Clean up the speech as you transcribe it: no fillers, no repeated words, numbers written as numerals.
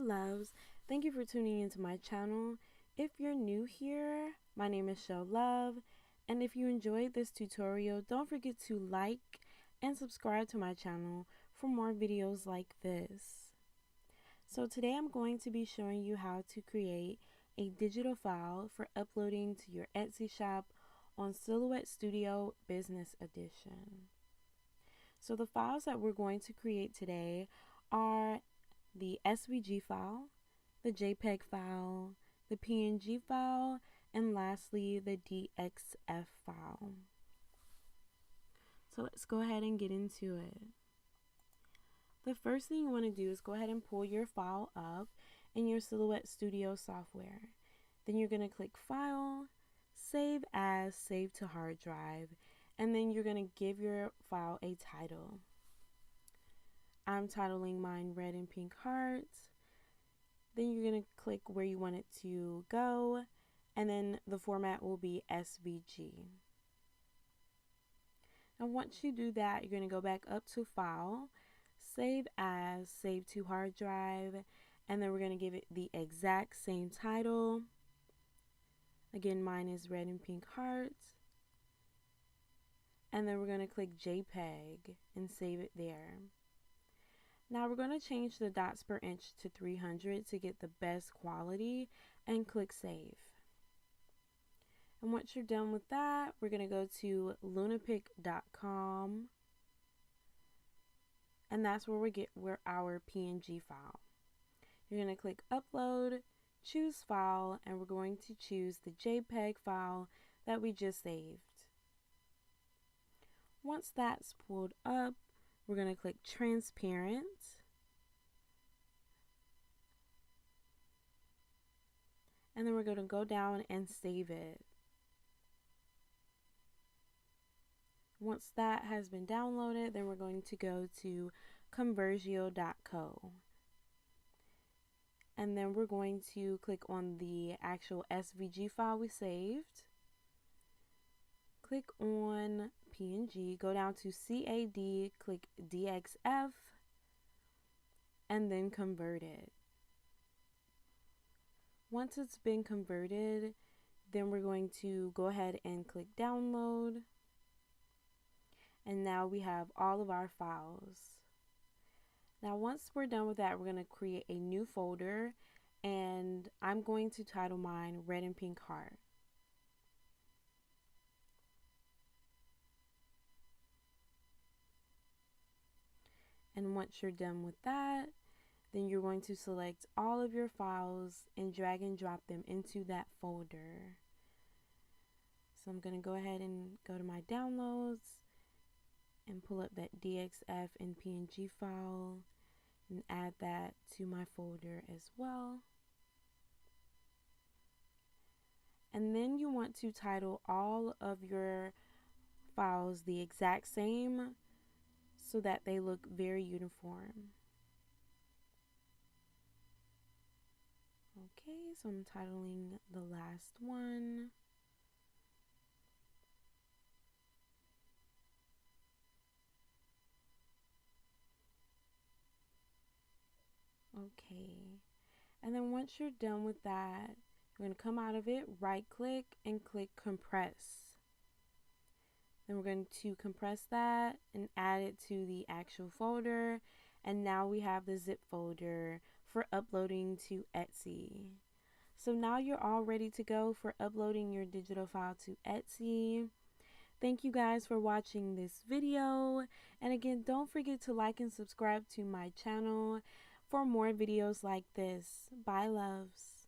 loves, thank you for tuning into my channel. If you're new here, my name is Show Love, and if you enjoyed this tutorial, don't forget to like and subscribe to my channel for more videos like this. So today I'm going to be showing you how to create a digital file for uploading to your Etsy shop on Silhouette Studio Business Edition. So the files that we're going to create today are the SVG file, the JPEG file, the PNG file, and lastly the DXF file. So let's go ahead and get into it. The first thing you want to do is go ahead and pull your file up in your Silhouette Studio software. Then you're going to click File, Save As, Save to Hard Drive, and then you're going to give your file a title. I'm titling mine Red and Pink Hearts. Then you're going to click where you want it to go, and then the format will be SVG. And once you do that, you're going to go back up to File, Save As, Save to Hard Drive, and then we're going to give it the exact same title. Again, mine is Red and Pink Hearts. And then we're going to click JPEG and save it there. Now we're going to change the dots per inch to 300 to get the best quality and click Save. And once you're done with that, we're going to go to lunapic.com, and that's where we get our PNG file. You're going to click Upload, choose File, and we're going to choose the JPEG file that we just saved. Once that's pulled up, we're going to click Transparent. And then we're going to go down and save it. Once that has been downloaded, then we're going to go to conversio.co. And then we're going to click on the actual SVG file we saved. Click on PNG, go down to CAD, click DXF, and then convert it. Once it's been converted, then we're going to go ahead and click Download. And now we have all of our files. Now once we're done with that, we're going to create a new folder, and I'm going to title mine Red and Pink Heart. And once you're done with that, then you're going to select all of your files and drag and drop them into that folder. So I'm going to go ahead and go to my downloads and pull up that DXF and PNG file and add that to my folder as well. And then you want to title all of your files the exact same so that they look very uniform. Okay, so I'm titling the last one. Okay, and then once you're done with that, you're going to come out of it, right click and click compress. Then we're going to compress that and add it to the actual folder, and now we have the zip folder for uploading to Etsy. So now you're all ready to go for uploading your digital file to Etsy. Thank you guys for watching this video, and again, don't forget to like and subscribe to my channel for more videos like this. Bye, loves.